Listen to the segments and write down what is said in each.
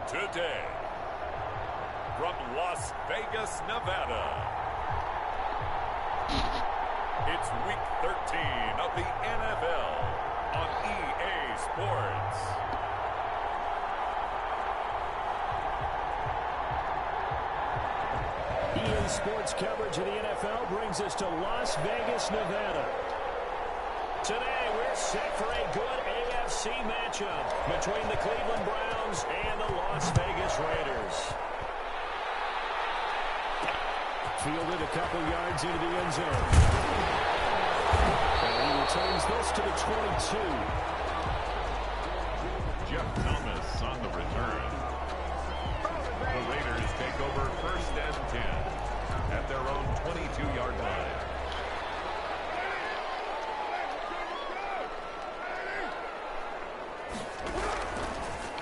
Today, from Las Vegas, Nevada, it's Week 13 of the NFL on EA Sports. EA Sports coverage of the NFL brings us to Las Vegas, Nevada. Today, we're set for a good AFC matchup between the Cleveland Browns and the Las Vegas Raiders. Fielded a couple yards into the end zone. And he returns this to the 22. Jeff Thomas on the return. The Raiders take over 1st and 10 at their own 22-yard line.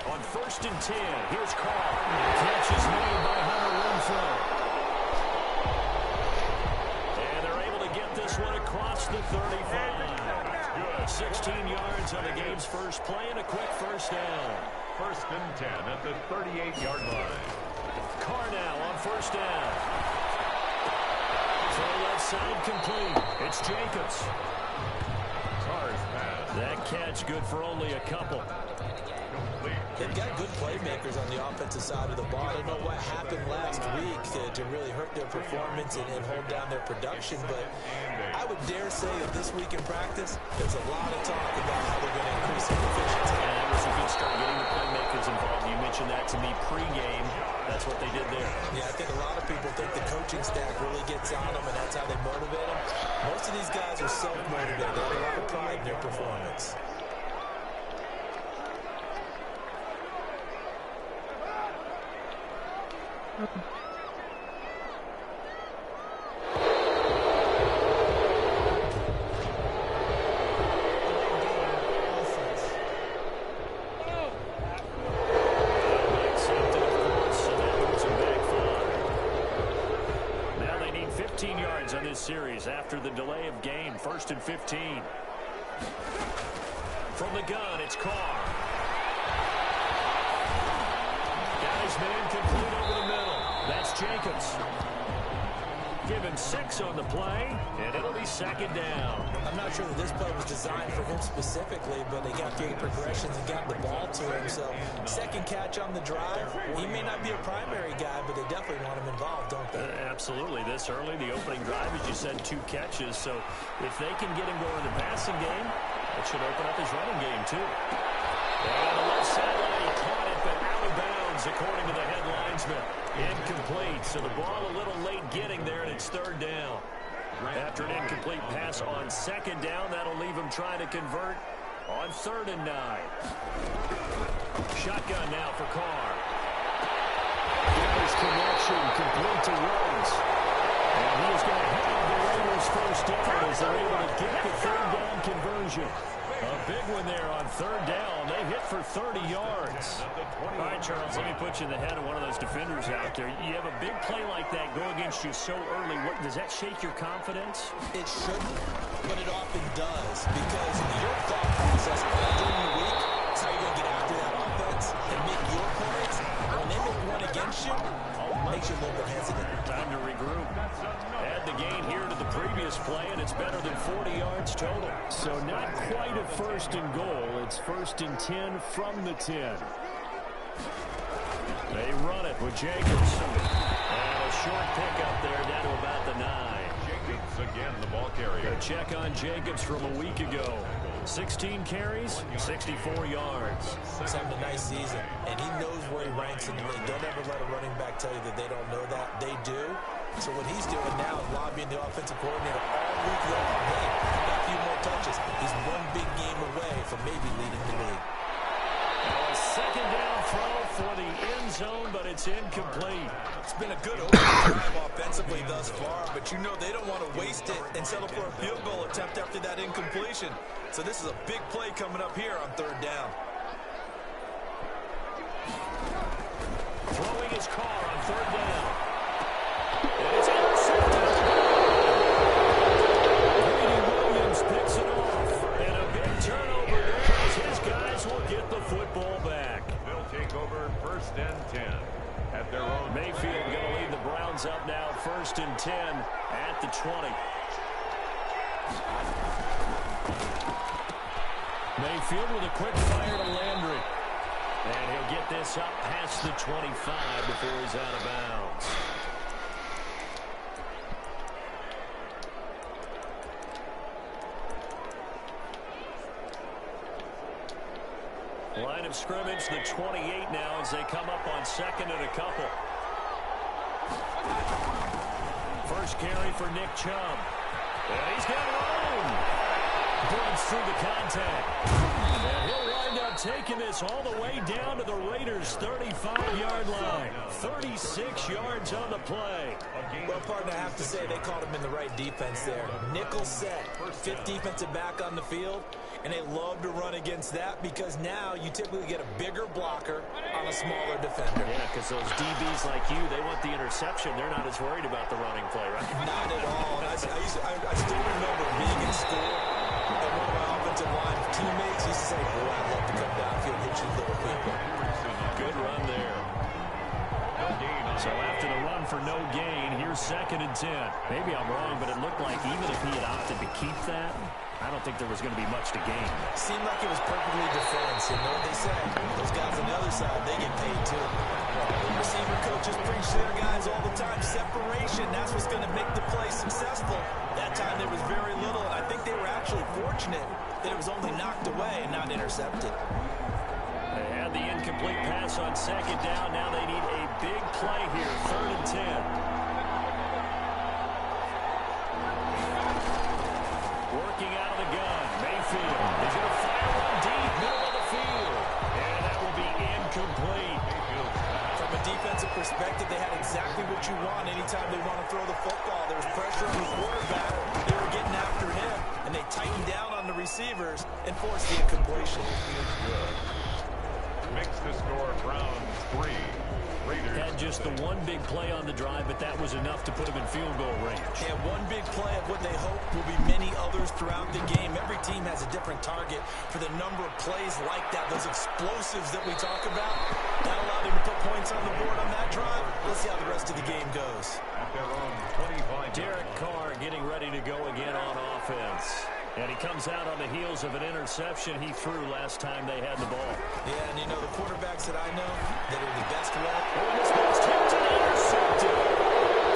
On 1st and 10, here's Carr. Catch is made by Hunter Renfrow. And they're able to get this one across the 35. Good. 16 yards on the game's first play and a quick first down. 1st and 10 at the 38-yard line. Carr now on 1st down. Throw left side complete. It's Jacobs. Carr's pass. That catch good for only a couple. They've got good playmakers on the offensive side of the ball. I don't know what happened last week to really hurt their performance and hold down their production, but I would dare say that this week in practice, there's a lot of talk about how they're going to increase their efficiency. And that was a good start getting the playmakers involved. You mentioned that to me pregame. That's what they did there. Yeah, I think a lot of people think the coaching staff really gets on them, and that's how they motivate them. Most of these guys are self-motivated. They have a lot of pride in their performance. Now they need 15 yards on this series after the delay of game. 1st and 15. From the gun, it's Carr. Guy's man complete over the middle. That's Jacobs. Give him 6 on the play, and it'll be 2nd down. I'm not sure that this play was designed for him specifically, but they got through the progressions and got the ball to him. So, 2nd catch on the drive. He may not be a primary guy, but they definitely want him involved, don't they? Absolutely. This early, the opening drive, as you said, 2 catches. So, if they can get him going in the passing game, it should open up his running game, too. And on the left sideline, he caught it, but out of bounds, according to the head linesman. Incomplete, so the ball a little late getting there, and it's 3rd down. After an incomplete pass on 2nd down, that'll leave him trying to convert on 3rd and 9. Shotgun now for Carr. There's connection, complete to Rhodes. And he is going to have the Raiders 1st down as they're able to get the 3rd down conversion. A big one there on 3rd down. They hit for 30 yards. All right, Charles, let me put you in the head of one of those defenders out there. You have a big play like that go against you so early. Does that shake your confidence? It shouldn't, but it often does, because your thought process during the week is how you're going to get after that offense and make your points. When they make one against you, it makes you a little bit hesitant. Time to regroup. Add the gain here to the previous play, and it's better than 40 yards total. So not quite a 1st and goal. It's 1st and 10 from the 10. They run it with Jacobs. And a short pickup there down to about the 9. Jacobs again, the ball carrier. A check on Jacobs from a week ago. 16 carries, 64 yards. He's having a nice season, and he knows where he ranks in the league. Don't ever let a running back tell you that they don't know that. They do. So what he's doing now is lobbying the offensive coordinator all week long. Hey, how about a few more touches? He's one big game away from maybe leading the league. Now a 2nd down throw for the end zone, but it's incomplete. It's been a good opening drive offensively thus far, but you know they don't want to waste it and settle for a field goal attempt after that incompletion. So this is a big play coming up here on 3rd down. Throwing his Carr on 3rd down. And it's intercepted. Brady Williams picks it off. And a big turnover there as his guys will get the football back. take over 1st and 10 at their own. Mayfield going to lead the Browns up now 1st and 10 at the 20. Mayfield with a quick fire to Landry. And he'll get this up past the 25 before he's out of bounds. Line of scrimmage, the 28 now as they come up on 2nd and a couple. First carry for Nick Chubb. And he's got room. Breaks through the contact. And he'll wind up taking this all the way down to the Raiders' 35-yard line. 36 yards on the play. Well, partner, I have to say they caught him in the right defense there. Nickel set, 5th defensive back on the field, and they love to run against that because now you typically get a bigger blocker on a smaller defender. Yeah, because those DBs like you, they want the interception. They're not as worried about the running play, right? Not at all. And I still remember being in school, and one of my offensive line teammates used to say, boy, I'd love to come downfield and hit you little people. Good run there. So after the run for no gain, here's 2nd and 10. Maybe I'm wrong, but it looked like even if he had opted to keep that, I don't think there was going to be much to gain. Seemed like it was perfectly defense. And what they say, those guys on the other side, they get paid too. Receiver coaches preach to their guys all the time. Separation, that's what's going to make the play successful. That time there was very little, and I think they were actually fortunate that it was only knocked away and not intercepted. They had the incomplete pass on 2nd down. Now they need a big play here, 3rd and 10. Working out of the gun, Mayfield is going to fire one deep, middle of the field. And that will be incomplete. From a defensive perspective, they had exactly what you want anytime they want to throw the football. There was pressure on the quarterback. They were getting after him, and they tightened down on the receivers and forced the incompletion. Makes the score Browns 3. Raiders. Had just the one big play on the drive, but that was enough to put him in field goal range. And one big play of what they hope will be many others throughout the game. Every team has a different target for the number of plays like that, those explosives that we talk about. That allowed them to put points on the board on that drive. Let's see how the rest of the game goes. At their own 25. Derek Carr getting ready to go again on offense. And he comes out on the heels of an interception he threw last time they had the ball. Yeah, and you know the quarterbacks that I know that are the best read. Oh, this ball's tipped and intercepted.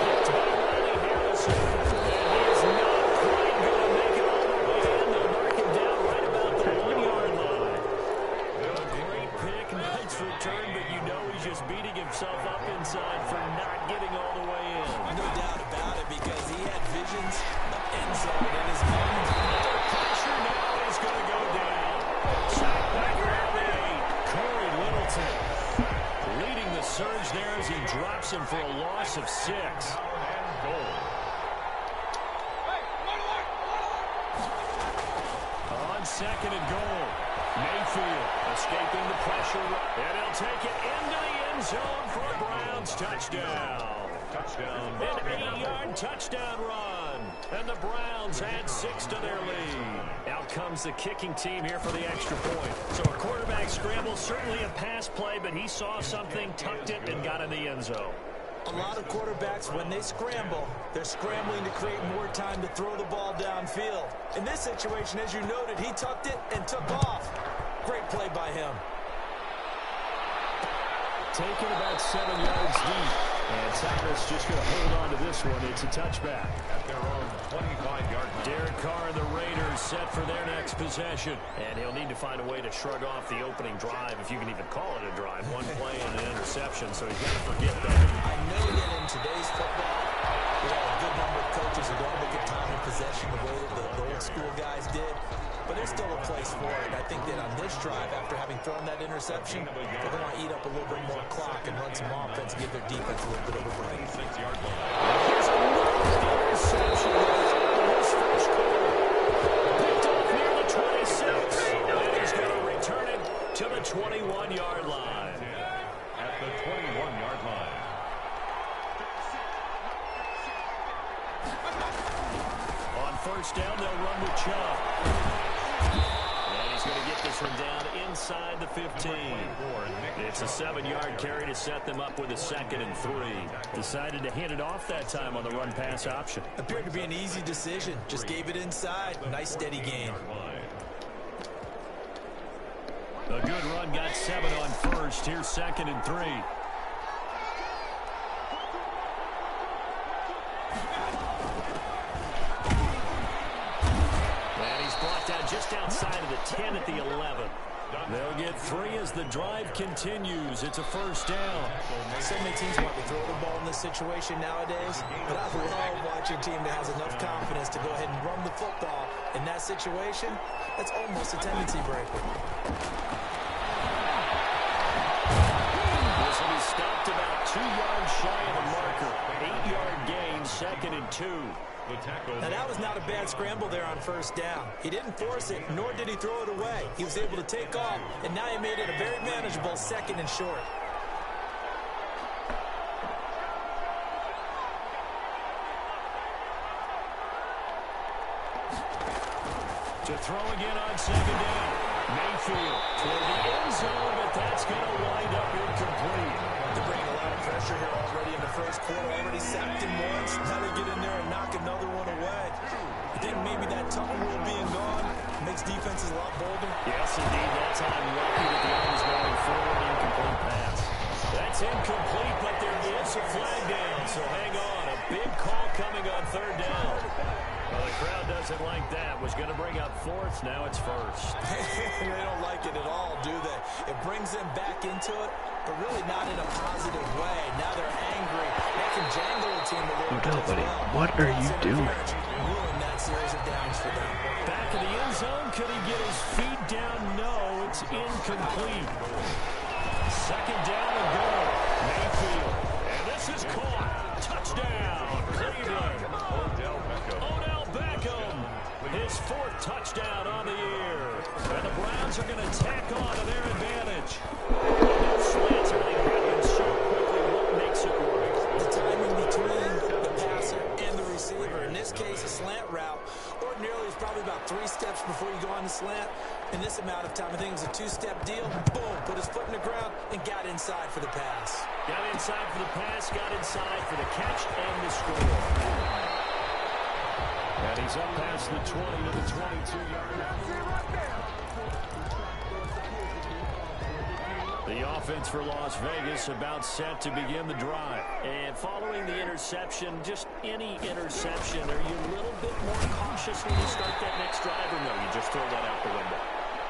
Picked by Riley Harrison. And he is not quite going to make it all the way in. They'll mark him down right about the 1-yard line. A great pick, nice return, but you know he's just beating himself up inside for not getting all the way in. No doubt about it, because he had visions of end zone in his mind. Pressure now is going to go down. Sacked back around the 8. Corey Littleton leading the surge there as he drops him for a loss of 6. And goal. On 2nd and goal, Mayfield escaping the pressure, and he'll take it into the end zone for a Browns touchdown. Touchdown. An 8-yard touchdown run, and the Browns add 6 to their lead. Out comes the kicking team here for the extra point. So a quarterback scramble, certainly a pass play, but he saw something, tucked it, and got in the end zone. A lot of quarterbacks, when they scramble, they're scrambling to create more time to throw the ball downfield. In this situation, as you noted, he tucked it and took off. Great play by him. Taken about 7 yards deep. And Cyrus just going to hold on to this one. It's a touchback. At their own 25-yard line. Derek Carr and the Raiders set for their next possession. And he'll need to find a way to shrug off the opening drive, if you can even call it a drive. One play and an interception, so he's got to forget that. I know that in today's football, we have a good number of coaches who don't look at time and possession the way that the old school guys did. But there's still a place for it. I think that on this drive, after having thrown that interception, they're going to want to eat up a little bit more clock and run some offense and give their defense a little bit of a break. 6-yard line. Here's another interception. This first quarter. Picked off near the 26. And he's going to return it to the 21-yard line. At the 21-yard line. On first down, they'll run with Chubb. And he's going to get this one down inside the 15. It's a 7-yard carry to set them up with a 2nd and 3. Decided to hand it off that time on the run-pass option. Appeared to be an easy decision. Just gave it inside. Nice steady gain. A good run, got 7 on first. Here's 2nd and 3. And he's brought down just outside of the 10 at the 11. They'll get 3 as the drive continues. It's a first down. So many teams want to throw the ball in this situation nowadays, but I love watching a team that has enough confidence to go ahead and run the football. In that situation, that's almost a tendency breaker. This will be stopped about 2 yards shy of the marker. 8-yard gain, 2nd and 2. Now, that was not a bad scramble there on first down. He didn't force it, nor did he throw it away. He was able to take off, and now he made it a very manageable 2nd and short. To throw again on 2nd down. Mayfield toward the end zone, but that's going to wind up incomplete. They're bringing a lot of pressure here already in the first quarter. Already sacked him once. Now they get in there and knock another one away. I think maybe that tunnel rule being gone makes defenses a lot bolder. Yes, indeed. That time lucky that the arm is going forward. Incomplete pass. That's incomplete, but there is a flag down, so hang on. A big call coming on 3rd down. Well, the crowd doesn't like that. Was going to bring up 4th. Now it's 1st. They don't like it at all, do they? It brings them back into it, but really not in a positive way. Now they're angry. That can jangle the team a little bit. No, buddy, what are you doing? Ruin that series of downs for them. Back in the end zone. Could he get his feet down? No, it's incomplete. 2nd down and go. Mayfield. And this is caught. Touchdown, Cleveland. Odell Beckham. His 4th touchdown on the year. And the Browns are going to tack on to their advantage. No slants. Everything happens so quickly. What makes it work? The timing between the passer and the receiver. In this case, a slant route. Ordinarily, it's probably about 3 steps before you go on the slant. In this amount of time, I think it was a 2-step deal. Boom, put his foot in the ground and got inside for the pass. Got inside for the pass, got inside for the catch and the score. And he's up past the 20 to the 22-yard line. The offense for Las Vegas about set to begin the drive. And following the interception, just any interception, are you a little bit more cautious when you start that next drive, or no, you just throw that out the window?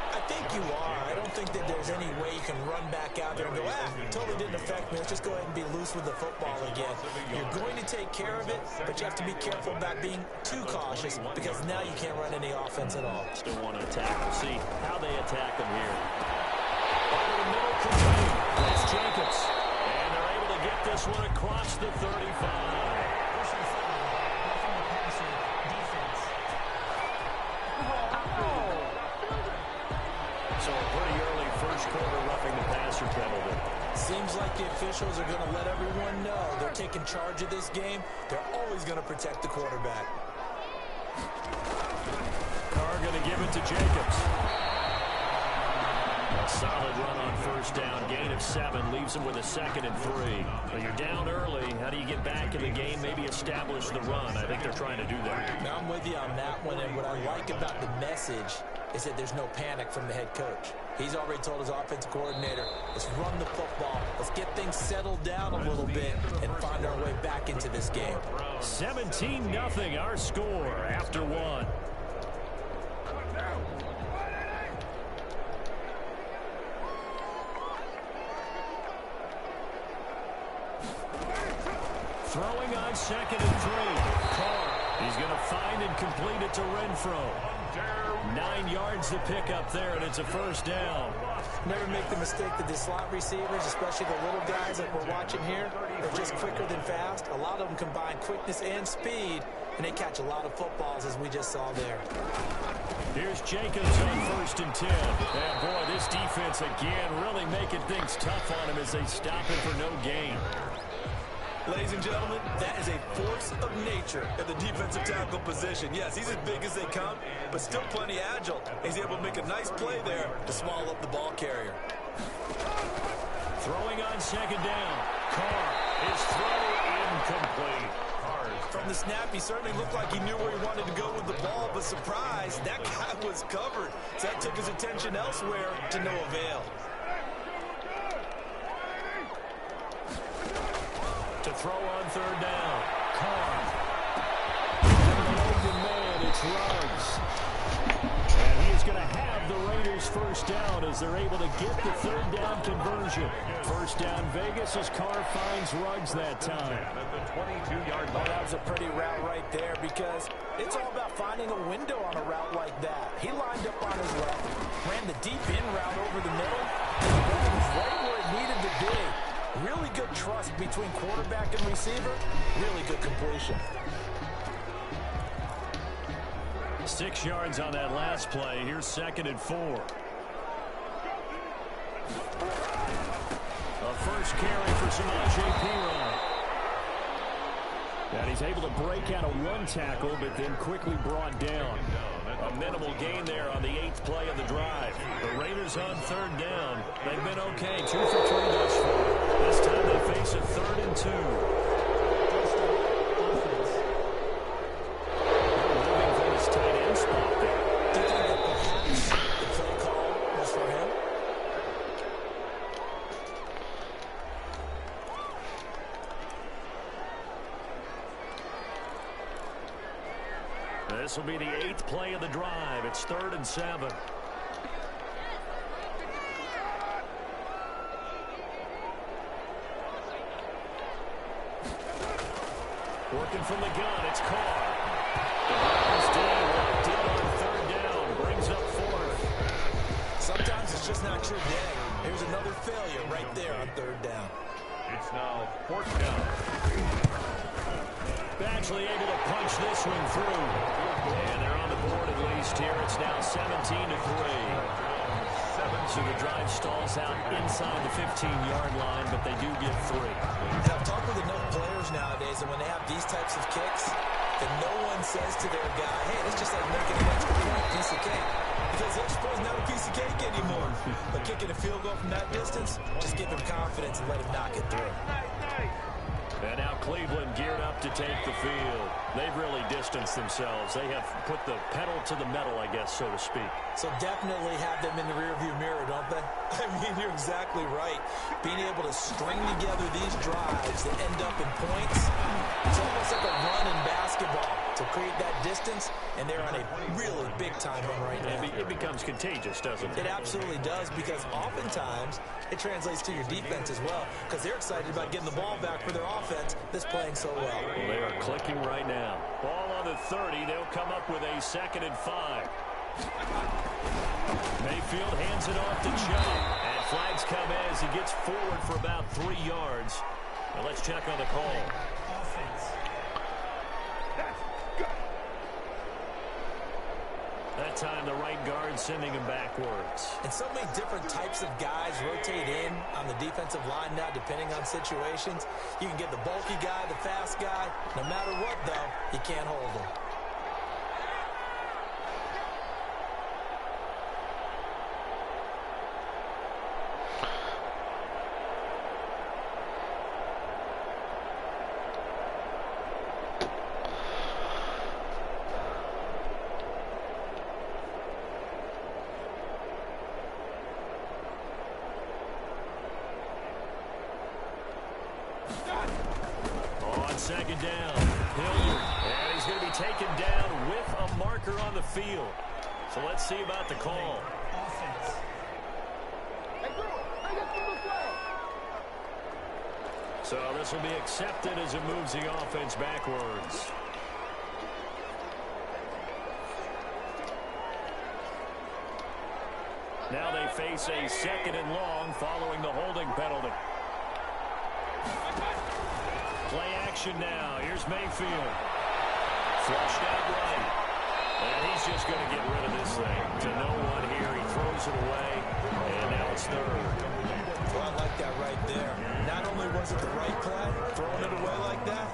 I think you are. I don't think that there's any way you can run back out there and go, totally didn't affect me. Let's just go ahead and be loose with the football again. You're going to take care of it, but you have to be careful about being too cautious because now you can't run any offense at all. Still want to attack. We'll see how they attack them here. Over the middle, complete. That's Jacobs. And they're able to get this one across the 35. So a pretty early first quarter roughing the passer penalty. Seems like the officials are going to let everyone know they're taking charge of this game. They're always going to protect the quarterback. Carr going to give it to Jacobs. A solid run on first down. Gain of 7 leaves him with a 2nd and 3. Well, you're down early. How do you get back in the game? Maybe establish the run. I think they're trying to do that. Now, I'm with you on that one, and what I like about the message is that there's no panic from the head coach. He's already told his offensive coordinator, let's run the football. Let's get things settled down a little bit and find our way back into this game. 17-0 our score after 1. Throwing on 2nd and 3. Carr. He's going to find and complete it to Renfro. 9 yards to pick up there, and it's a first down. Never make the mistake that the slot receivers, especially the little guys that we're watching here, are just quicker than fast. A lot of them combine quickness and speed, and they catch a lot of footballs, as we just saw there. Here's Jacobs on 1st and 10. And boy, this defense again really making things tough on him as they stop him for no gain. Ladies and gentlemen, that is a force of nature at the defensive tackle position. Yes, he's as big as they come, but still plenty agile. He's able to make a nice play there to swallow up the ball carrier. Throwing on second down. Carr, his throw incomplete. From the snap, he certainly looked like he knew where he wanted to go with the ball, but surprise, that guy was covered. So that took his attention elsewhere to no avail. To throw on third down. Carr. An open man, it's Ruggs. And he is going to have the Raiders first down as they're able to get the third down conversion. First down Vegas as Carr finds Ruggs that time. At the 22-yard line. That was a pretty route right there because it's all about finding a window on a route like that. He lined up on his left, ran the deep in route over the middle, and it was right where it needed to be. Really good trust between quarterback and receiver. Really good completion. 6 yards on that last play. Here's 2nd and 4. A first carry for Samaje Perine. And he's able to break out of one tackle, but then quickly brought down. A minimal gain there on the 8th play of the drive. The Raiders on third down. They've been okay. 2 for 3 thus far. This time they face a 3rd and 2. Moving from his tight end spot there. Do you think that perhaps the play call was for him? This will be the 8th play of the drive. It's 3rd and 7. Working from the gun, it's Carr. The Browns D locked in on third down. Brings up 4th. Sometimes it's just not your day. Here's another failure right there on third down. It's now 4th down. Badgley able to punch this one through. And they're on the board at least here. It's now 17-3. So the drive stalls out inside the 15-yard line, but they do get 3. And I've talked with enough players nowadays, and when they have these types of kicks, then no one says to their guy, hey, it's just like making an extra point, piece of cake. Because the extra point is not a piece of cake anymore. But kicking a field goal from that distance, just give him confidence and let him knock it through. And now Cleveland geared up to take the field. They've really distanced themselves. They have put the pedal to the metal, I guess, so to speak. So definitely have them in the rearview mirror, don't they? I mean, you're exactly right. Being able to string together these drives that end up in points, it's almost like a run in basketball to create that distance, and they're on a really big-time run right now. It becomes contagious, doesn't it? It absolutely does, because oftentimes it translates to your defense as well, because they're excited about getting the ball back for their offense that's playing so well. They are clicking right now. Ball on the 30. They'll come up with a 2nd and 5. Mayfield hands it off to Chubb. And flags come as he gets forward for about 3 yards. Now let's check on the call. That time the right guard sending him backwards. And so many different types of guys rotate in on the defensive line now, depending on situations. You can get the bulky guy, the fast guy. No matter what, though, you can't hold him. Second down, Hilliard, and he's going to be taken down with a marker on the field. So let's see about the call. So this will be accepted as it moves the offense backwards. Now they face a 2nd and long following the holding penalty. Play action now. Here's Mayfield. Flushed out right. And he's just going to get rid of this thing. To no one here. He throws it away. And now it's 3rd. Well, I like that right there. Not only only was it the right play, throwing it away like that?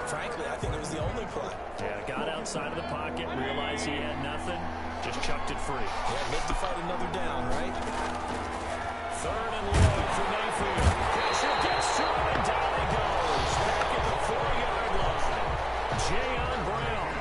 Frankly, I think it was the only play. Yeah, got outside of the pocket, realized he had nothing, just chucked it free. Yeah, live to fight another down, right? 3rd and long for Mayfield. Pressure gets to him, and down he goes. Back at the 4-yard line. Jayon Brown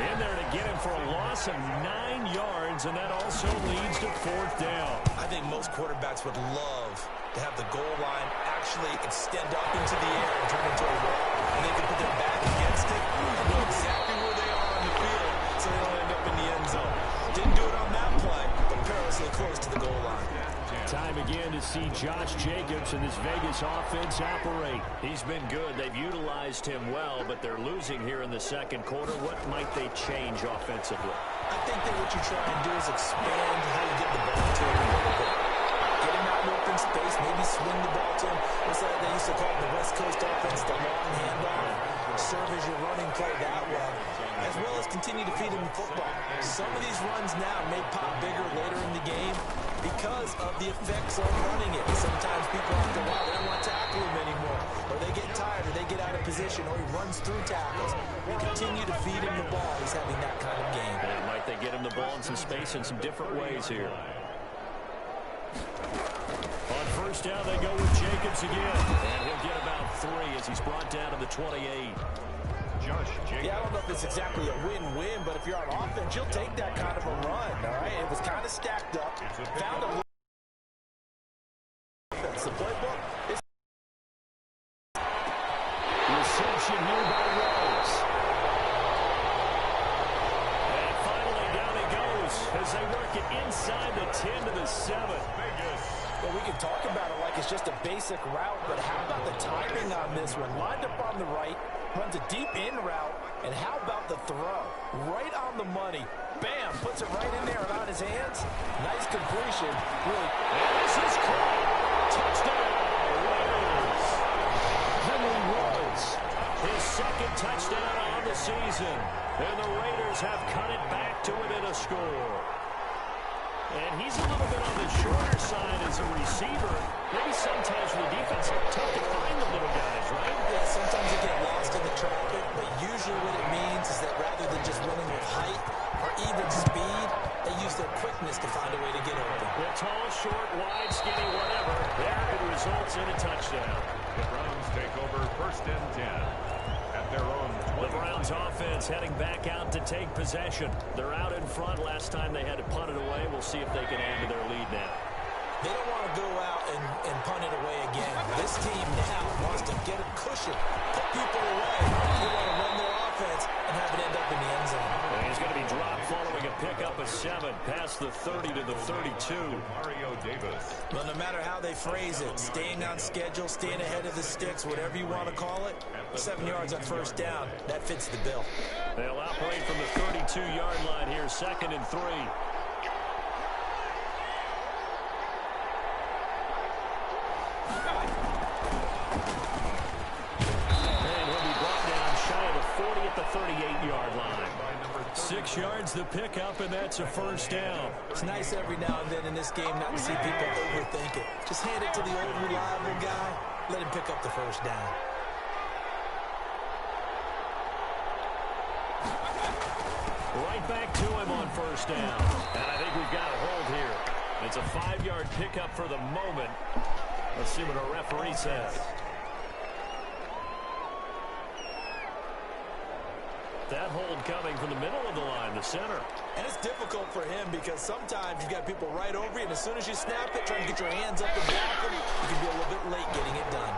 in there to get him for a loss of 9 yards, and that also leads to 4th down. I think most quarterbacks would love to have the goal line actually extend up into the air and turn into a wall, and they can put their back against it and know exactly where they are on the field so they don't end up in the end zone. Didn't do it on that play, but perilously close to the goal line. Time again to see Josh Jacobs and this Vegas offense operate. He's been good. They've utilized him well, but they're losing here in the second quarter. What might they change offensively? I think that what you try and do is expand how you get the ball to him a little bit. Get him out in open space, maybe swing the ball to him. What's that they used to call it, the West Coast offense, the long handoff. Serve as your running play that way, as well as continue to feed him the football. Some of these runs now may pop bigger later in the game because of the effects of running it. Sometimes people have to, wow, they don't want to tackle him anymore, or they get tired, or they get out of position, or he runs through tackles. We continue to feed him the ball. He's having that kind of game. And might they get him the ball in some space in some different ways here. On 1st down, they go with Jacobs again. And he'll get about 3 as he's brought down to the 28. Josh Jacobs. Yeah, I don't know if it's exactly a win-win, but if you're on offense, you'll take that kind of a run, all right? It was kind of stacked up. Found a little offense. The playbook is reception here by Rose. And finally, down he goes as they work it inside the 10 to the 7. Vegas. Well, we can talk about it like it's just a basic route, but how about the timing on this one? Lined up on the right, runs a deep in route, and how about the throw? Right on the money. Bam, puts it right in there and on his hands. Nice completion. Really. And this is caught. Touchdown, Raiders. Henry Rhodes, his 2nd touchdown on the season. And the Raiders have cut it back to within a score. And he's a little bit on the shorter side as a receiver. Maybe sometimes for the defense, it's tough to find the little guys, right? Yeah, sometimes you get lost in the traffic, but usually what it means is that rather than just winning with height or even speed, they use their quickness to find a way to get open. They're tall, short, wide, skinny, whatever. There it results in a touchdown. The Browns take over 1st and 10 at their own 20. The Browns offense heading back out to take possession. They're out in front. Last time they had to punt it away. We'll see if they can add to their lead now. They don't want to go out and punt it away again. This team now wants to get a cushion, put people away. They want to run their offense and have it end up in the end zone. And he's going to be dropped following a pickup of 7 past the 30 to the 32. Mario Davis. Well, no matter how they phrase it, staying on schedule, staying ahead of the sticks, whatever you want to call it, 7 yards on 1st down, that fits the bill. They'll operate from the 32-yard line here, 2nd and 3. And he'll be brought down shy of the 40 at the 38-yard line. 6 yards the pickup, and that's a 1st down. It's nice every now and then in this game not to see people overthink it. Just hand it to the old reliable guy, let him pick up the 1st down. Right back to him on 1st down. And I think we've got a hold here. It's a 5-yard pickup for the moment. Let's see what our referee says. That hold coming from the middle of the line, the center. And it's difficult for him because sometimes you've got people right over you, and as soon as you snap it, trying to get your hands up and block them, you can be a little bit late getting it done.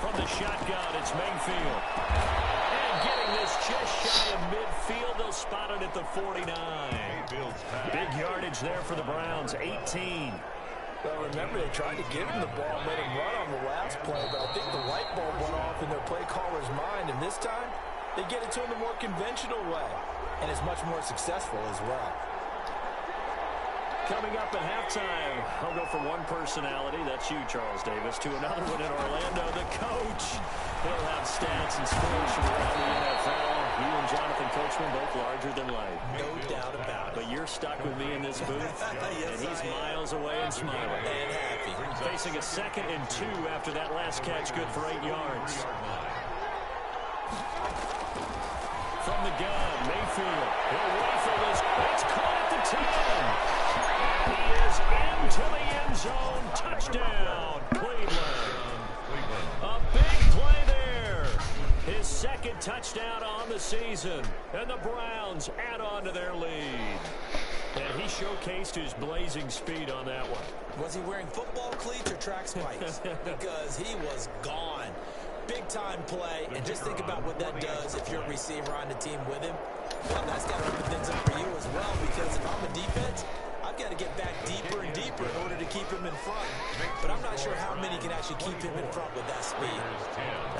From the shotgun, it's Mayfield. And getting this just shy of midfield, they'll spot it at the 49. Big yardage there for the Browns, 18. Well, remember, they tried to give him the ball and let him run on the last play, but I think the light bulb went off in their play caller's mind, and this time, they get it to him the more conventional way, and it's much more successful as well. Coming up at halftime, I'll go from one personality, that's you, Charles Davis, to another one in Orlando, the coach. He'll have stats and scores from around the NFL. You and Jonathan Coachman both larger than life. No doubt about it. But you're stuck with me in this booth, Yes, and he's miles away and smiling. And happy. Facing a 2nd and 2 after that last catch, good for 8 yards. From the gun, Mayfield. He'll rifle this. It's caught at the 10. And he is into the end zone. Touchdown, Cleveland. A big play there. His 2nd touchdown on the season. And the Browns add on to their lead. And he showcased his blazing speed on that one. Was he wearing football cleats or track spikes? Because he was gone. Big-time play, and just think about what that does if you're a receiver on the team with him. Well, that's got to open things up for you as well, because if I'm a defense, I've got to get back deeper and deeper in order to keep him in front. But I'm not sure how many can actually keep him in front with that speed.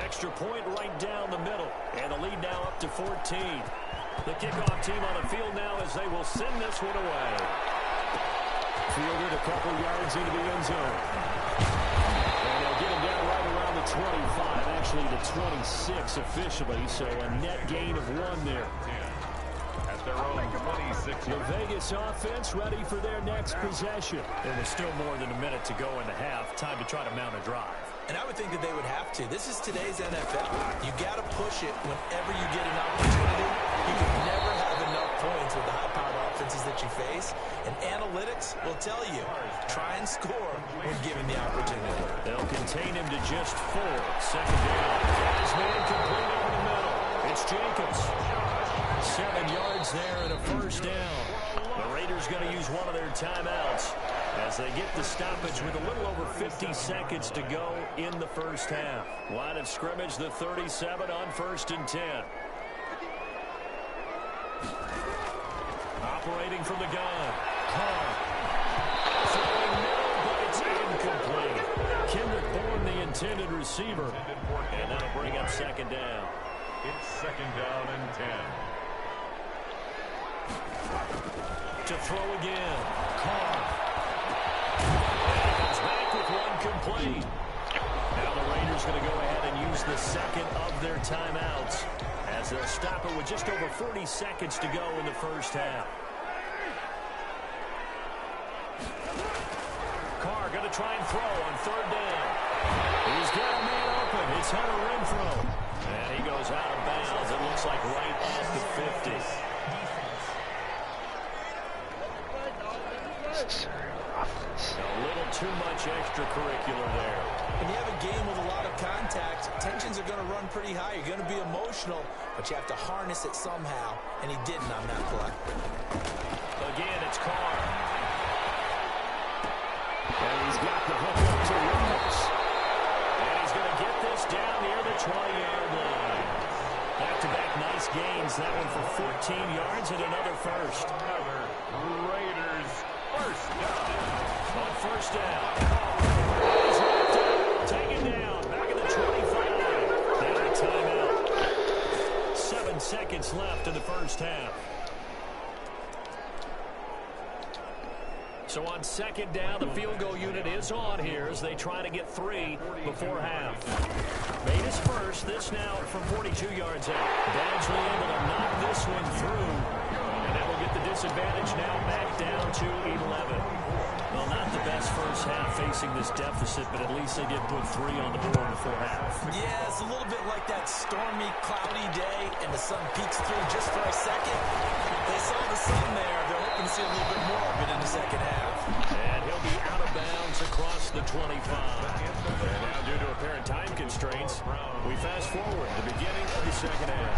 Extra point right down the middle, and the lead now up to 14. The kickoff team on the field now as they will send this one away. Fielded a couple yards into the end zone. And they'll get him down right around the 25, actually the 26 officially, so a net gain of 1 there. At their own 26. The Vegas offense ready for their next possession. There was still more than a minute to go in the half. Time to try to mount a drive. And I would think that they would have to. This is today's NFL. You got to push it whenever you get an opportunity. You can never have enough points with the high-powered offenses that you face. And analytics will tell you, try and score when given the opportunity. They'll contain him to just 4. 2nd down. His man complete over the middle. It's Jacobs. 7 yards there and a 1st down. The Raiders going to use one of their timeouts as they get the stoppage with a little over 50 seconds to go in the 1st half. Line of scrimmage, the 37 on 1st and 10. Operating from the gun. Carr. Throwing middle, but it's incomplete. Kendrick Bourne, the intended receiver. And that'll bring up 2nd down. It's 2nd down and 10. To throw again. Carr. And he comes back with 1 complete. Now the Raiders going to go ahead and use the 2nd of their timeouts as they'll stop it with just over 40 seconds to go in the 1st half. Carr going to try and throw on 3rd down. He's got a man open. It's Hunter Renfrow. And he goes out of bounds. It looks like right at the 50. A little too much extracurricular there. When you have a game with a lot of contact, tensions are going to run pretty high. You're going to be emotional, but you have to harness it somehow, and he didn't on that play. Again, it's Carr. And he's got the hook up to Williams. And he's going to get this down near the 20-yard line. Back-to-back nice gains. That one for 14 yards and another 1st. Raiders 1st down. On 1st down. He's wrapped up. Taken down. Back at the 25. They have a timeout. 7 seconds left in the 1st half. So on 2nd down, the field goal unit is on here as they try to get 3 before half. Made his first. This now from 42 yards out. Badgley able to knock this one through. And that will get the disadvantage now back down to 11. Well, not the best 1st half facing this deficit, but at least they did put 3 on the board before half. Yeah, it's a little bit like that stormy, cloudy day, and the sun peeks through just for a second. They saw the sun there. They're hoping to see a little bit more of it in the 2nd half. And he'll be out of bounds across the 25. And now, due to apparent time constraints, we fast forward to the beginning of the 2nd half.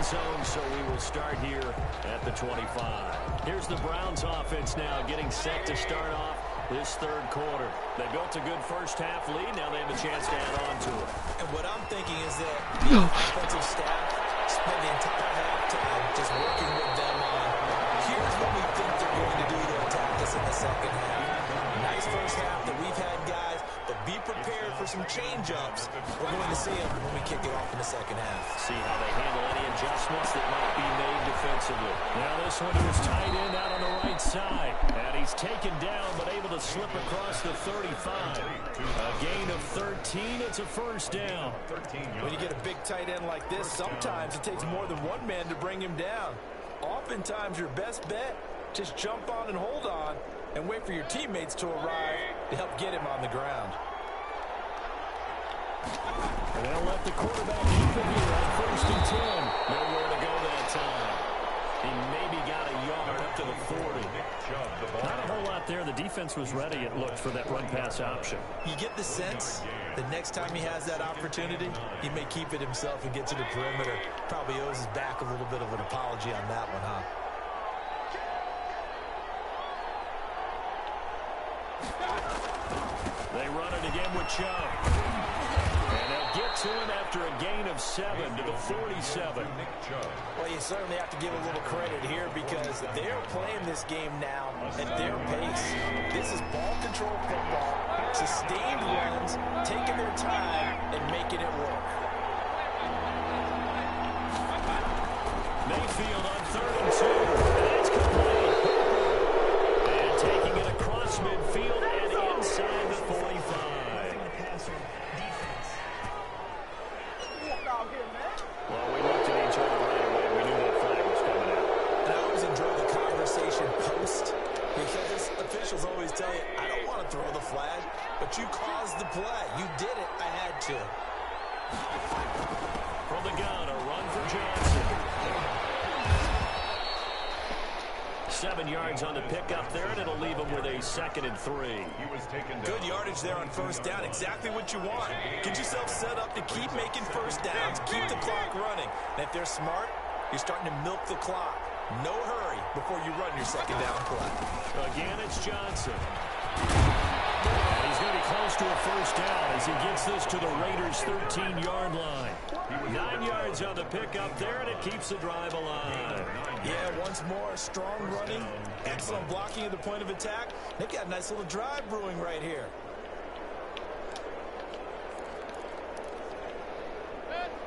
Zone, so we will start here at the 25. Here's the Browns offense now getting set to start off this 3rd quarter. They built a good 1st half lead. Now they have a chance to add on to it. And what I'm thinking is that the offensive staff spent the entire halftime just working with them on here's what we think they're going to do to attack us in the 2nd half. Nice 1st half that we've had, guys, but be prepared for some change-ups. We're going to see them when we kick it off in the second half. See how they handle any adjustments that might be made defensively. Now this one was tight end out on the right side. And he's taken down but able to slip across the 35. A gain of 13. It's a first down. When you get a big tight end like this, sometimes it takes more than one man to bring him down. Oftentimes your best bet, just jump on and hold on and wait for your teammates to arrive to help get him on the ground. And they'll let the quarterback keep it here on first and 10. Nowhere to go that time. He maybe got a yard up to the 40. Not a whole lot there. The defense was ready, it looked, for that run-pass option. You get the sense the next time he has that opportunity, he may keep it himself and get to the perimeter. Probably owes his back a little bit of an apology on that one, huh? They run it again with Chubb. And they'll get to him after a gain of 7 to the 47. Well, you certainly have to give a little credit here because they're playing this game now at their pace. This is ball control football, sustained runs, taking their time and making it work. Mayfield on 3rd and 2. And it's complete. And taking it across midfield and inside the 45. Well, we looked at each other right away. We knew that flag was coming out. And I always enjoy the conversation post because officials always tell you, I don't want to throw the flag, but you caused the play. You did it. I had to. From the gun, a run for Johnson. 7 yards on the pickup there, and it'll leave him with a 2nd and 3. Good yardage there on first down. Exactly what you want. Get yourself set up to keep making first downs, keep the clock running. And if they're smart, you're starting to milk the clock. No hurry before you run your second down play. Again, it's Johnson. And he's going to be close to a first down as he gets this to the Raiders' 13-yard line. 9 yards on the pickup there, and it keeps the drive alive. Yeah, once more, strong running, excellent blocking at the point of attack. They've got a nice little drive brewing right here.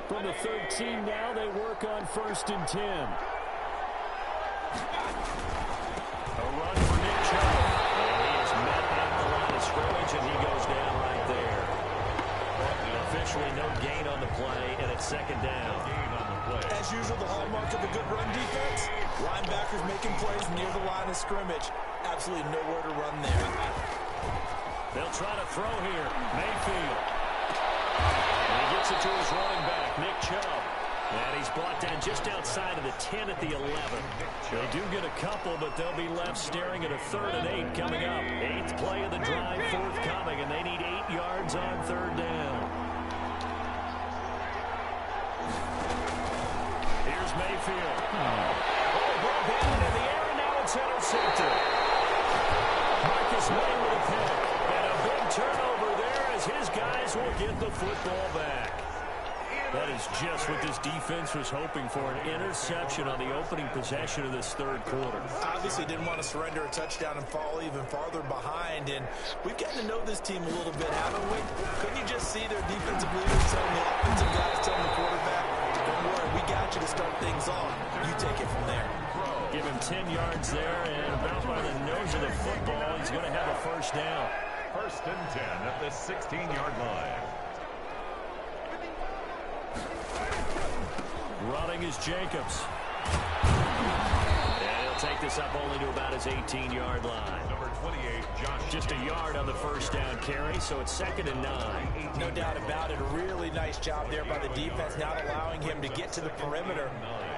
From the 13 now, they work on 1st and 10. A run for Nick Chubb. And he is met at the line of scrimmage, and he goes down right there. And officially no gain on the play, and it's 2nd down. As usual, the hallmark of a good run defense, linebackers making plays near the line of scrimmage. Absolutely nowhere to run there. They'll try to throw here. Mayfield. And he gets it to his running back, Nick Chubb. And he's brought down just outside of the 10 at the 11. They do get a couple, but they'll be left staring at a 3rd and 8 coming up. 8th play of the drive forthcoming, and they need 8 yards on 3rd down. Here's Mayfield. Ball batted in the air, and now it's intercepted. Marcus May with a pick. And a big turnover there as his guys will get the football back. That is just what this defense was hoping for, an interception on the opening possession of this 3rd quarter. Obviously didn't want to surrender a touchdown and fall even farther behind, and we've gotten to know this team a little bit, haven't we? Couldn't you just see their defensive leaders telling the offensive guys, telling the quarterback, don't worry, we got you to start things off. You take it from there. Give him 10 yards there, and about by the nose of the football, he's going to have a first down. 1st and 10 at the 16-yard line. Running is Jacobs. And he'll take this up only to about his 18-yard line. Number 28, Josh. Just a yard on the first down carry, so it's 2nd and 9. No doubt about it. A really nice job there by the defense, not allowing him to get to the perimeter.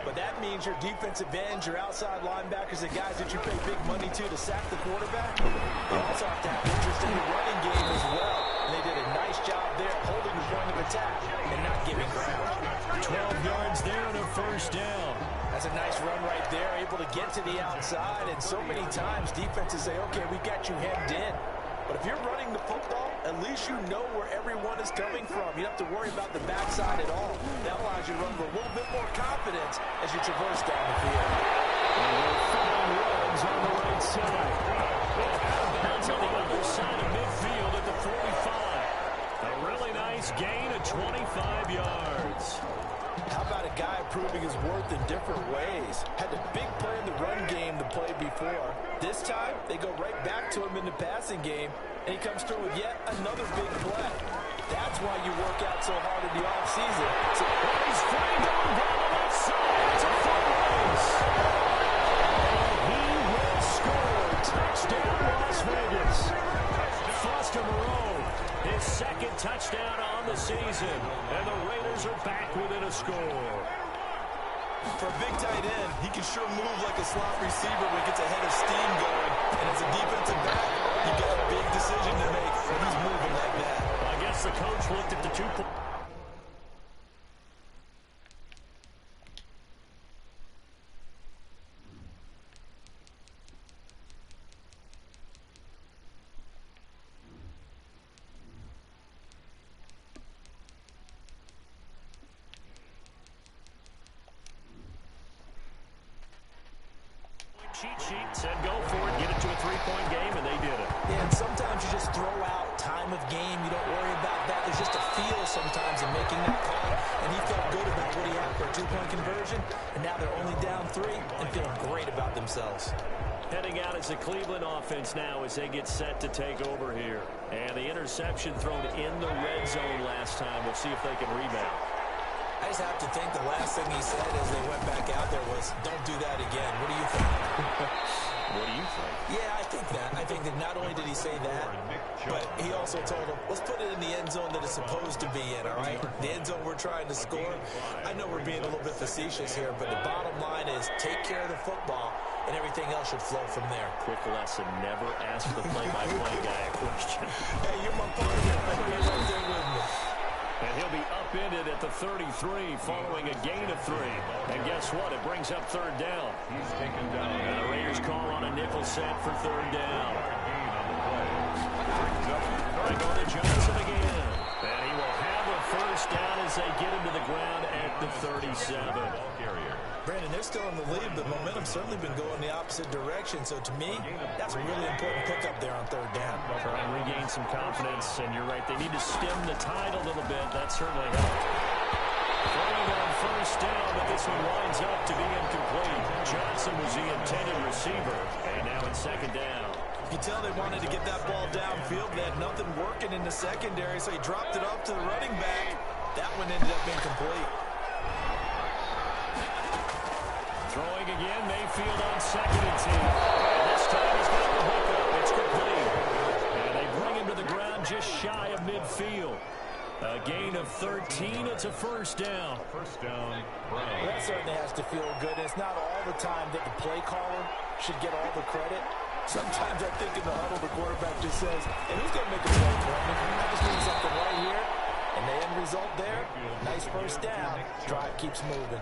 But that means your defensive ends, your outside linebackers, the guys that you pay big money to sack the quarterback, they also have to have interest in the running game as well. And they did a nice job there holding the point of attack and not giving ground. 12 yards there and a first down. That's a nice run right there, able to get to the outside. And so many times defenses say, okay, we got you hemmed in. But if you're running the football, at least you know where everyone is coming from. You don't have to worry about the backside at all. That allows you to run with a little bit more confidence as you traverse down the field. And we're 5 yards on the right side. Out of bounds on the other side of midfield at the 45. Nice gain of 25 yards. How about a guy proving his worth in different ways? Had a big play in the run game to play before. This time, they go right back to him in the passing game, and he comes through with yet another big play. That's why you work out so hard in the offseason. So he's free going down the left side. It's a full race. He will score. Touchdown, Las Vegas. Foster Moreau, his second touchdown on the season. And the Raiders are back within a score. For a big tight end, he can sure move like a slot receiver when he gets a head of steam going. And as a defensive back, you've got a big decision to make when he's moving like that. I guess the coach looked at the 2 points. Cheat sheet said go for it, get it to a 3-point game, and they did it. Yeah, and sometimes you just throw out time of game. You don't worry about that. There's just a feel sometimes in making that call, and he felt good about what he had for a 2-point conversion, and now they're only down 3 and feeling great about themselves. Heading out as the Cleveland offense now as they get set to take over here. And the interception thrown in the red zone last time. We'll see if they can rebound. I just have to think the last thing he said as they went back out there was, don't do that again. What do you think? What do you think? Yeah, I think that. I think that not only did he say that, but he also told him, let's put it in the end zone that it's supposed to be in, all right? The end zone we're trying to score. I know we're being a little bit facetious here, but the bottom line is take care of the football, and everything else should flow from there. Quick lesson, never ask the play-by-play guy a question. Hey, you're my partner. You're right there with me. And he'll be upended at the 33 following a gain of 3. And guess what? It brings up 3rd down. He's taken down. And the Raiders call on a nickel set for 3rd down. Gain on the play. Brings up They go to Johnson again. And he will have a 1st down as they get him to the ground at the 37. ball carrier. Brandon, they're still in the lead, but momentum's certainly been going the opposite direction. So to me, that's a really important pickup there on 3rd down. Try and regain some confidence, and you're right, they need to stem the tide a little bit. That certainly helped. Throwing on 1st down, but this one winds up to be incomplete. Johnson was the intended receiver, and now it's 2nd down. You can tell they wanted to get that ball downfield. They had nothing working in the secondary, so he dropped it off to the running back. That one ended up incomplete. Throwing again, Mayfield on 2nd and 10. And this time he's got the hook up. It's complete. And they bring him to the ground just shy of midfield. A gain of 13. It's a 1st down. 1st down, Brown. Well, that certainly has to feel good. It's not all the time that the play caller should get all the credit. Sometimes I think in the huddle, the quarterback just says, hey, who's going to make a play for me? I just need something right here. And the end result there, nice 1st down. Drive keeps moving.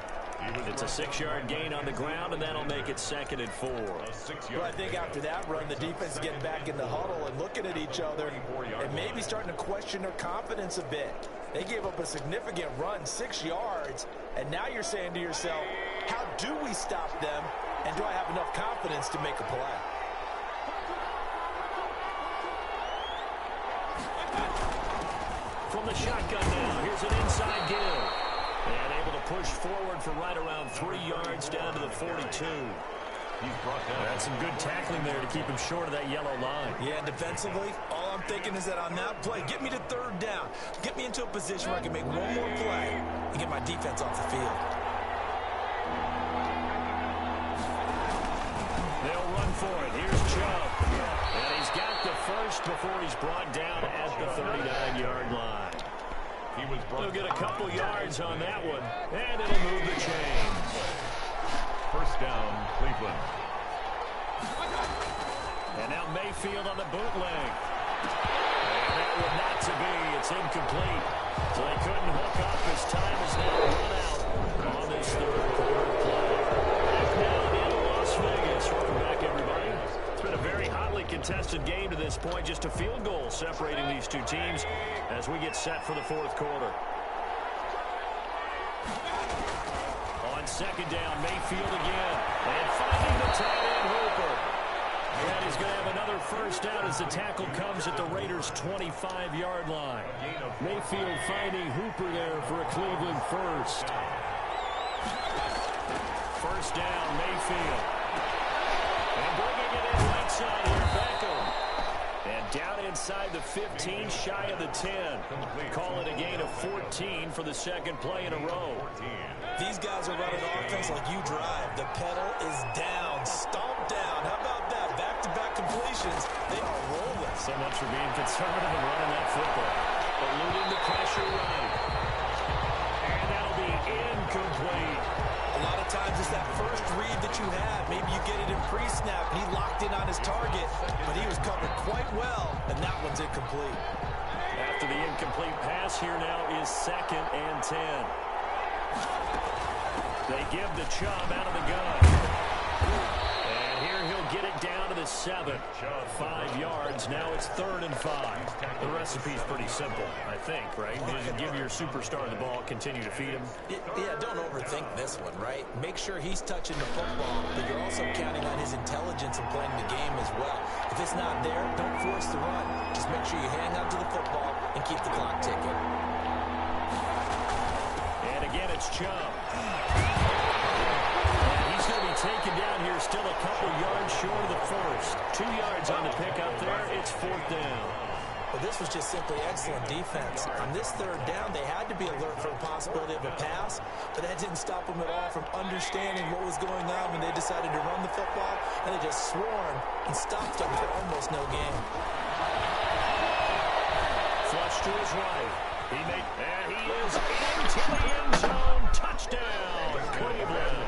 It's a 6-yard gain on the ground, and that'll make it 2nd and 4. Well, I think after that run, the defense is getting back in the huddle and looking at each other and maybe starting to question their confidence a bit. They gave up a significant run, 6 yards, and now you're saying to yourself, how do we stop them, and do I have enough confidence to make a play? From the shotgun now, here's an inside give. And able to push forward for right around 3 yards down to the 42. He's brought down. That's some good tackling there to keep him short of that yellow line. Yeah, and defensively, all I'm thinking is that on that play, get me to 3rd down. Get me into a position where I can make one more play and get my defense off the field. They'll run for it. Here's Chubb. And he's got the 1st before he's brought down at the 39-yard line. He'll get a couple yards on that one, and it'll move the chains. 1st down, Cleveland. And now Mayfield on the bootleg. And that one not to be. It's incomplete. So they couldn't hook up as time is now run out on this 3rd quarter play. Back now in Las Vegas. Welcome back, everybody. It's been a very hotly contested game to this point. Just a field goal separating these two teams as we get set for the 4th quarter. On 2nd down, Mayfield again. And finding the tight end Hooper. And he's going to have another first down as the tackle comes at the Raiders' 25-yard line. Mayfield finding Hooper there for a Cleveland first. First down, Mayfield. And bringing it in right side here, Beckham. And down inside the 15, shy of the 10. Call it a gain of 14 for the second play in a row. These guys are running offense like you drive. The pedal is down, stomp down. How about that? Back-to-back completions. They are rolling. So much for being conservative and running that football. Eluding the pressure run. And that'll be incomplete. A lot of times it's that first read that you have. Maybe you get it in pre-snap, and he locked in on his target, but he was covered quite well, and that one's incomplete. After the incomplete pass, here now is 2nd and 10. They give the Chubb out of the gun. And here he'll get it down to the 7. 5 yards. Now it's 3rd and 5. The recipe's pretty simple, I think, right? You give your superstar the ball, continue to feed him. Yeah, don't overthink this one, right? Make sure he's touching the football, but you're also counting on his intelligence in playing the game as well. If it's not there, don't force the run. Just make sure you hang on to the football and keep the clock ticking. And again, it's Chubb. He's going to be taken down here, still a couple yards short of the first. 2 yards on the pickup there. It's 4th down. But this was just simply excellent defense. On this 3rd down, they had to be alert for the possibility of a pass, but that didn't stop them at all from understanding what was going on when they decided to run the football, and they just swarmed and stopped them for almost no gain. Flush to his right. And he is into the end zone. Touchdown, Cleveland.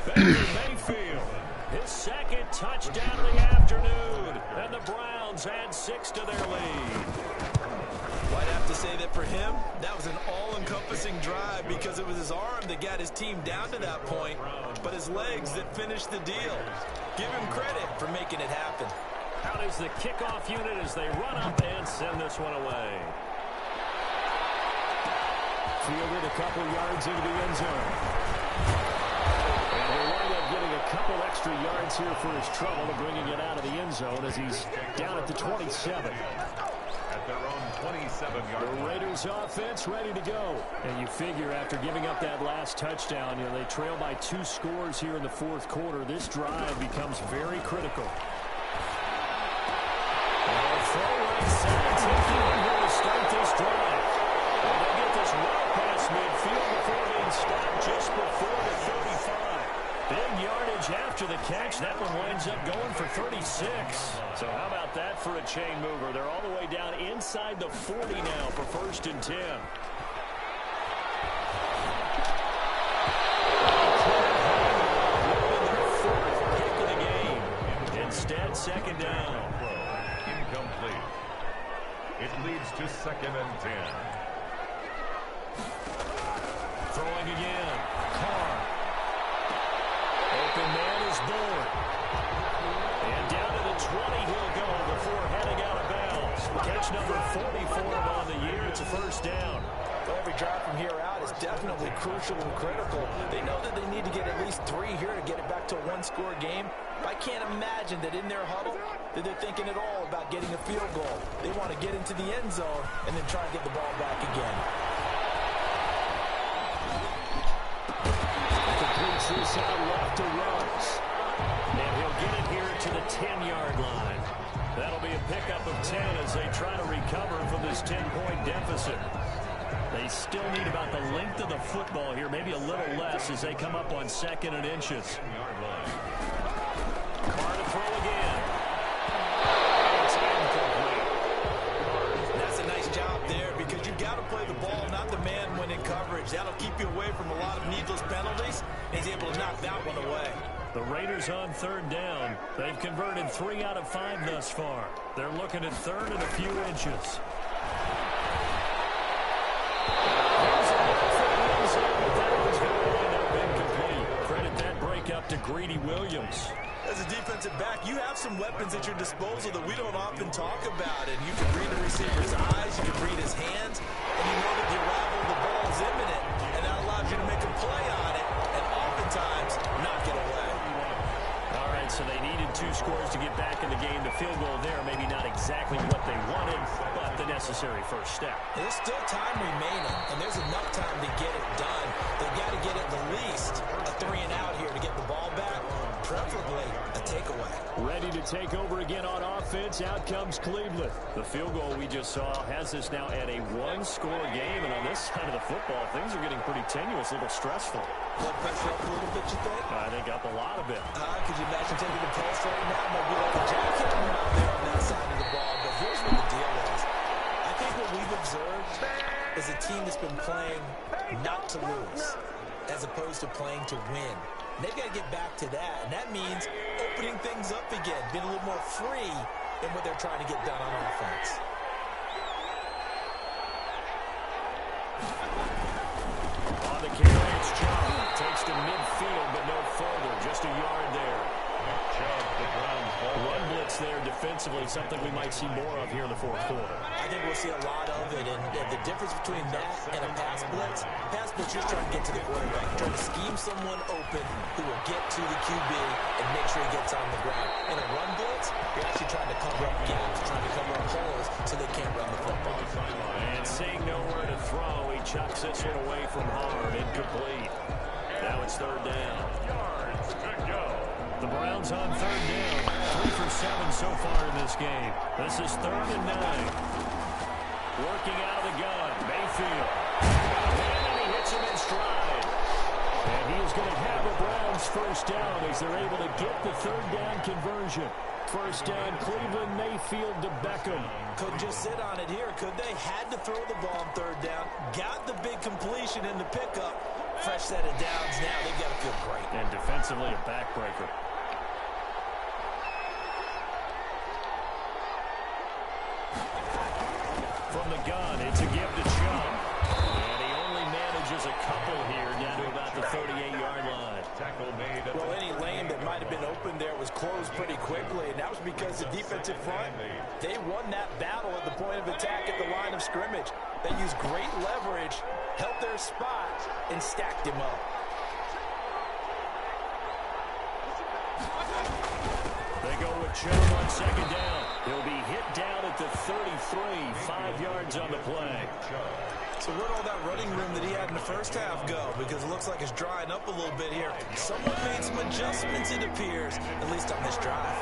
Baker Mayfield, his 2nd touchdown of the afternoon. And the Browns add 6 to their lead. Well, I'd have to say that for him, that was an all-encompassing drive because it was his arm that got his team down to that point, but his legs that finished the deal. Give him credit for making it happen. Out is the kickoff unit as they run up and send this one away. Fielded a couple yards into the end zone. And he'll wind up getting a couple extra yards here for his trouble of bringing it out of the end zone as he's down at the 27. At their own 27-yard line. The Raiders offense ready to go. And you figure after giving up that last touchdown, they trail by 2 scores here in the 4th quarter. This drive becomes very critical. And throw right side. Here to start this drive. And they get this well past midfield before being stopped just before the 35. Big yardage after the catch. That one winds up going for 36. So how about that for a chain mover? They're all the way down inside the 40 now for 1st and 10. Fourth pick of the game. Instead, 2nd down. Incomplete. It leads to 2nd and 10. Throwing again. Carr. Open man is Bull. And down to the 20 he'll go before heading out of bounds. Catch number 44 on the year. It's a 1st down. Well, every drive from here out is definitely crucial and critical. They know that they need to get at least 3 here to get it back to a 1-score game. But I can't imagine that in their huddle that they're thinking at all about getting a field goal. They want to get into the end zone and then try and get the ball back again. Completes this out left to Ruggs. And he'll get it here to the 10-yard line. That'll be a pickup of 10 as they try to recover from this 10-point deficit. They still need about the length of the football here, maybe a little less as they come up on 2nd and inches. Carr to throw again. It's incomplete. That's a nice job there because you've got to play the ball, not the man when in coverage. That'll keep you away from a lot of needless penalties. He's able to knock that one away. The Raiders on 3rd down. They've converted 3 out of 5 thus far. They're looking at 3rd and a few inches. Credit that break up to Greedy Williams. As a defensive back, you have some weapons at your disposal that we don't often talk about. And you can read the receiver's eyes, you can read his hands, and you know that the arrival of the ball is imminent. And that allows you to make a play on it, and oftentimes not get away. All right, so they needed 2 scores to get back in the game. The field goal there, maybe not exactly what they wanted, but the necessary first step. There's still time remaining, and there's enough time to get it done. They've got to get at the least a 3-and-out here to get the ball back, preferably a takeaway. Ready to take over again on offense. Out comes Cleveland. The field goal we just saw has us now at a one-score game, and on this side of the football, things are getting pretty tenuous, a little stressful. Blood pressure up a little bit, you think? I think up a lot of it. Could you imagine taking the pulse right now? Might be like a jackhammer out there on that side of the ball. But here's what the deal is. I think what we've observed is a team that's been playing not to lose as opposed to playing to win. And they've got to get back to that. And that means opening things up again, being a little more free in what they're trying to get done on offense. On the carry, it's Chubb. Takes to midfield, but no further. Just a yard there. Chubb, the Browns ball. Run blitz there defensively, something we might see more of here in the fourth quarter. I think we'll see a lot of it, and the difference between that and a pass blitz, you're trying to get to the quarterback, trying to scheme someone open who will get to the QB and make sure he gets on the ground. In a run blitz, you're actually trying to cover up gaps, trying to cover up holes so they can't run the football. And seeing nowhere to throw, he chucks this one away from harm, incomplete. Now it's third down. Yards to go. The Browns on third down. 3 for 7 so far in this game. This is 3rd and 9. Working out of the gun. Mayfield. And he hits him in stride. And he is going to have a Browns first down as they're able to get the third down conversion. First down, Cleveland, Mayfield to Beckham. Couldn't just sit on it here, could they? Had to throw the ball on third down. Got the big completion in the pickup. Fresh set of downs now. They've got to feel great. And defensively, a backbreaker. From the gun, it's a give to Chubb. And he only manages a couple here down to about the 38-yard line. Tackle made. Well, any lane that might have been open there was closed pretty quickly, and that was because the defensive front, they won that battle at the point of attack at the line of scrimmage. They used great leverage, held their spot, and stacked him up. They go with Chubb on second down. He'll be hit down at the 33, 5 yards on the play. So where'd all that running room that he had in the first half go? Because it looks like it's drying up a little bit here. Someone made some adjustments, it appears, at least on this drive.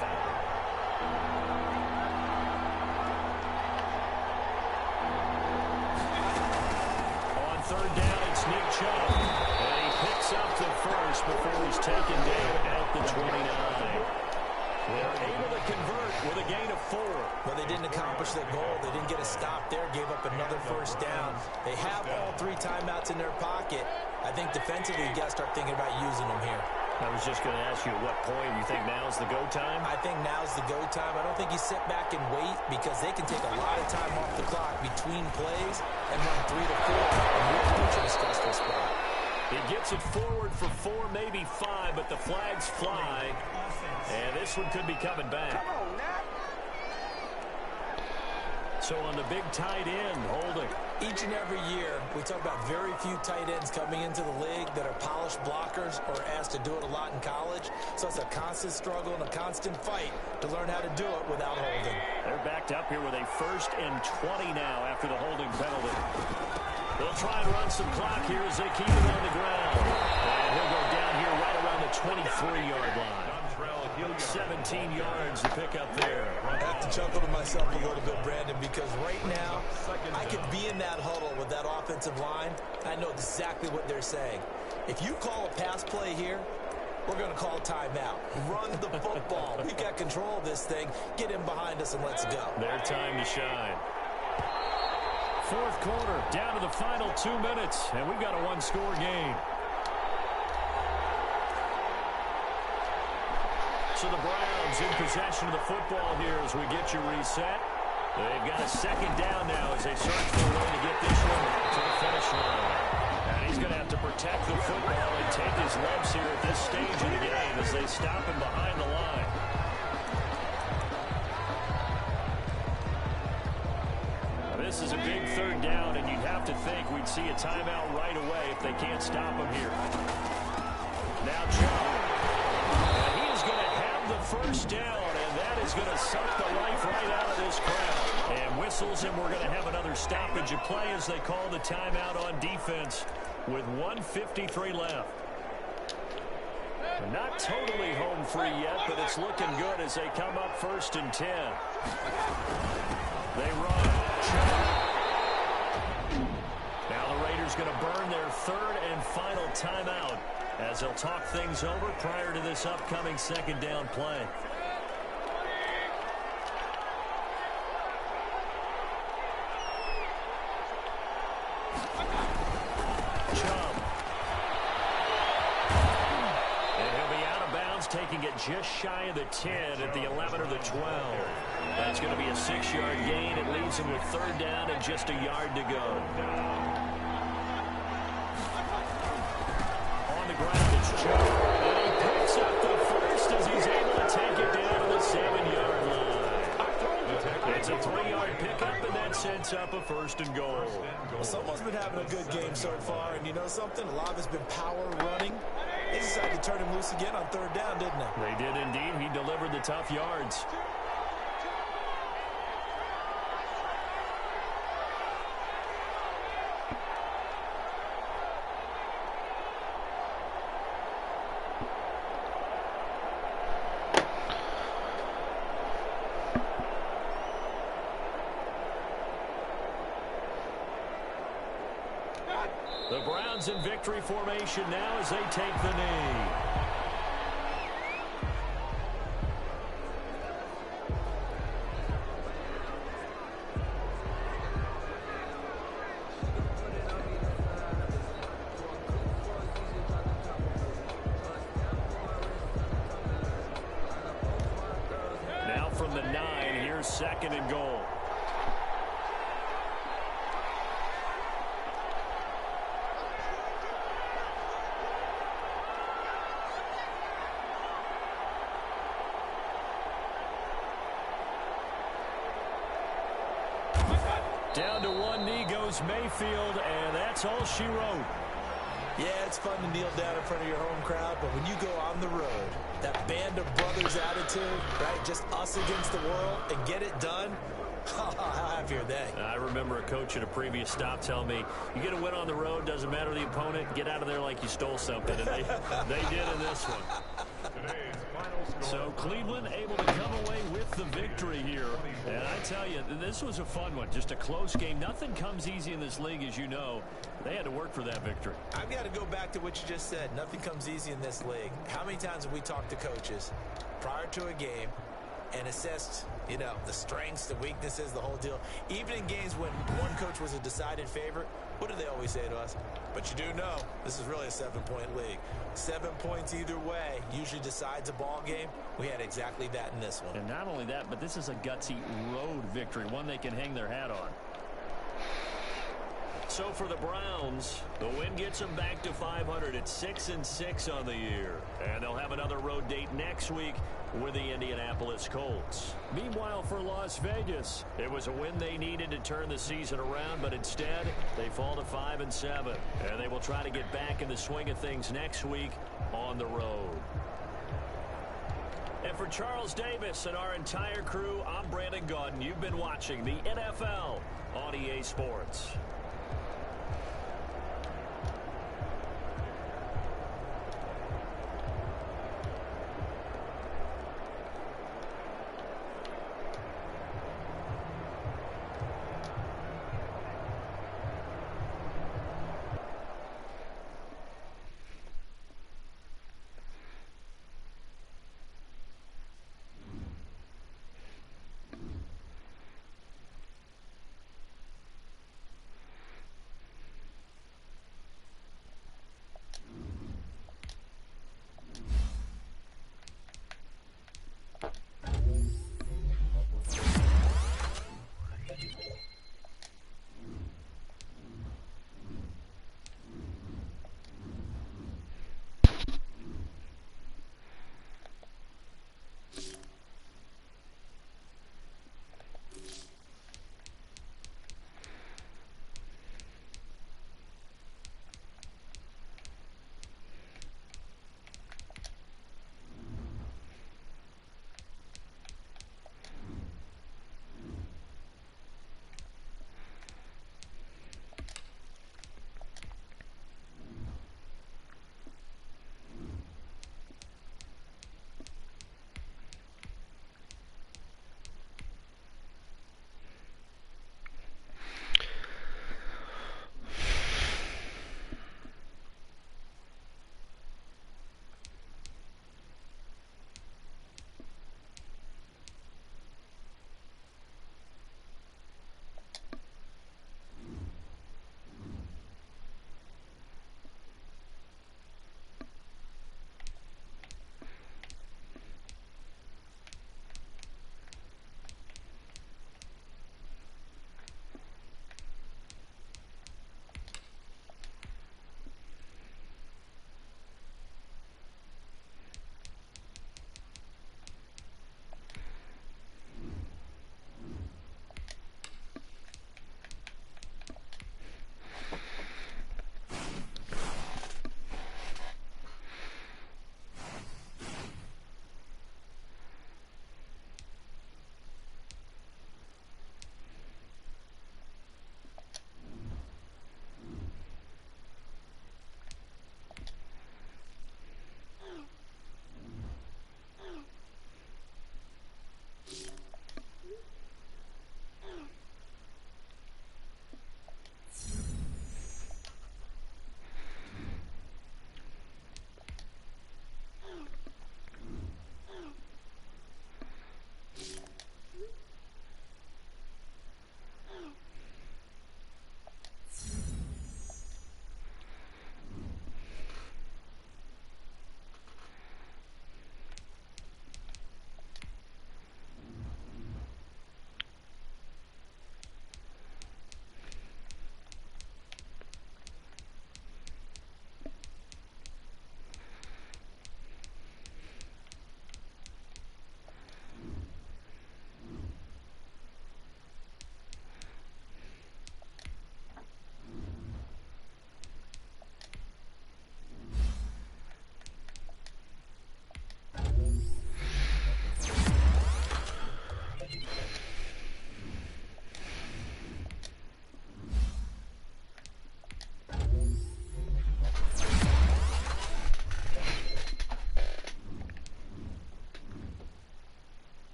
On third down, it's Nick Chubb. And he picks up the first before he's taken down at the 29. They're able to convert with a gain of 4. Well, they didn't accomplish their goal. They didn't get a stop there, gave up another first down. They have all 3 timeouts in their pocket. I think defensively, you got to start thinking about using them here. I was just going to ask you at what point you think now's the go time? I think now's the go time. I don't think you sit back and wait because they can take a lot of time off the clock between plays and run 3 to 4 and really put you in a stressful spot. He gets it forward for 4, maybe 5, but the flags fly. And this one could be coming back. So on the big tight end, holding. Each and every year, we talk about very few tight ends coming into the league that are polished blockers or asked to do it a lot in college. So it's a constant struggle and a constant fight to learn how to do it without holding. They're backed up here with a 1st and 20 now after the holding penalty. They'll try and run some clock here as they keep it on the ground. And he'll go down here right around the 23-yard line. 17 yards to pick up there. I have to chuckle to myself a little bit, Brandon, because right now I could be in that huddle with that offensive line. I know exactly what they're saying. If you call a pass play here, we're going to call a timeout. Run the football. We've got control of this thing. Get in behind us and let's go. Their time to shine. Fourth quarter, down to the final 2 minutes, and we've got a one-score game. So the Browns in possession of the football here as we get you reset. They've got a second down now as they search for a way to get this one to the finish line. And he's going to have to protect the football and take his lumps here at this stage of the game as they stop him behind the line. Now, this is a big third down, and you'd have to think we'd see a timeout right away if they can't stop him here. Now Chubb. And he is going to have the first down, and that is going to suck the life right out of this crowd. And whistles, and we're going to have another stoppage of play as they call the timeout on defense with 1:53 left. Not totally home free yet, but it's looking good as they come up 1st and 10. They run. Now the Raiders going to burn their 3rd and final timeout as they'll talk things over prior to this upcoming 2nd down play. Taking it just shy of the 10 at the 11 or the 12. That's going to be a 6-yard gain. It leaves him with 3rd down and just a yard to go. On the ground, it's Joe. And he picks up the first as he's able to take it down to the 7-yard line. It's a 3-yard pickup, and that sets up a 1st and goal. Well, someone's been having a good game so far, and you know something? A lot of it's been power running. They decided to turn him loose again on 3rd down, didn't they? They did indeed. He delivered the tough yards. The Browns in victory formation now as they take the knee. Now from the 9, here's 2nd and goal. Down to one knee goes Mayfield, and that's all she wrote. Yeah, it's fun to kneel down in front of your home crowd, but when you go on the road, that band of brothers attitude, right, just us against the world, and get it done, how happy are they? I remember a coach at a previous stop telling me, you get a win on the road, doesn't matter the opponent, get out of there like you stole something, and they did in this one. So Cleveland able to come away with the victory here. And I tell you, this was a fun one. Just a close game. Nothing comes easy in this league, as you know. They had to work for that victory. I've got to go back to what you just said. Nothing comes easy in this league. How many times have we talked to coaches prior to a game and assessed, you know, the strengths, the weaknesses, the whole deal? Even in games when one coach was a decided favorite, what do they always say to us? But you do know this is really a 7-point league. 7 points either way usually decides a ball game. We had exactly that in this one. And not only that, but this is a gutsy road victory, one they can hang their hat on. So for the Browns, the win gets them back to 500 at 6-6 on the year. And they'll have another road date next week with the Indianapolis Colts. Meanwhile, for Las Vegas, it was a win they needed to turn the season around, but instead they fall to 5-7. And they will try to get back in the swing of things next week on the road. And for Charles Davis and our entire crew, I'm Brandon Gaudin. You've been watching the NFL on EA Sports.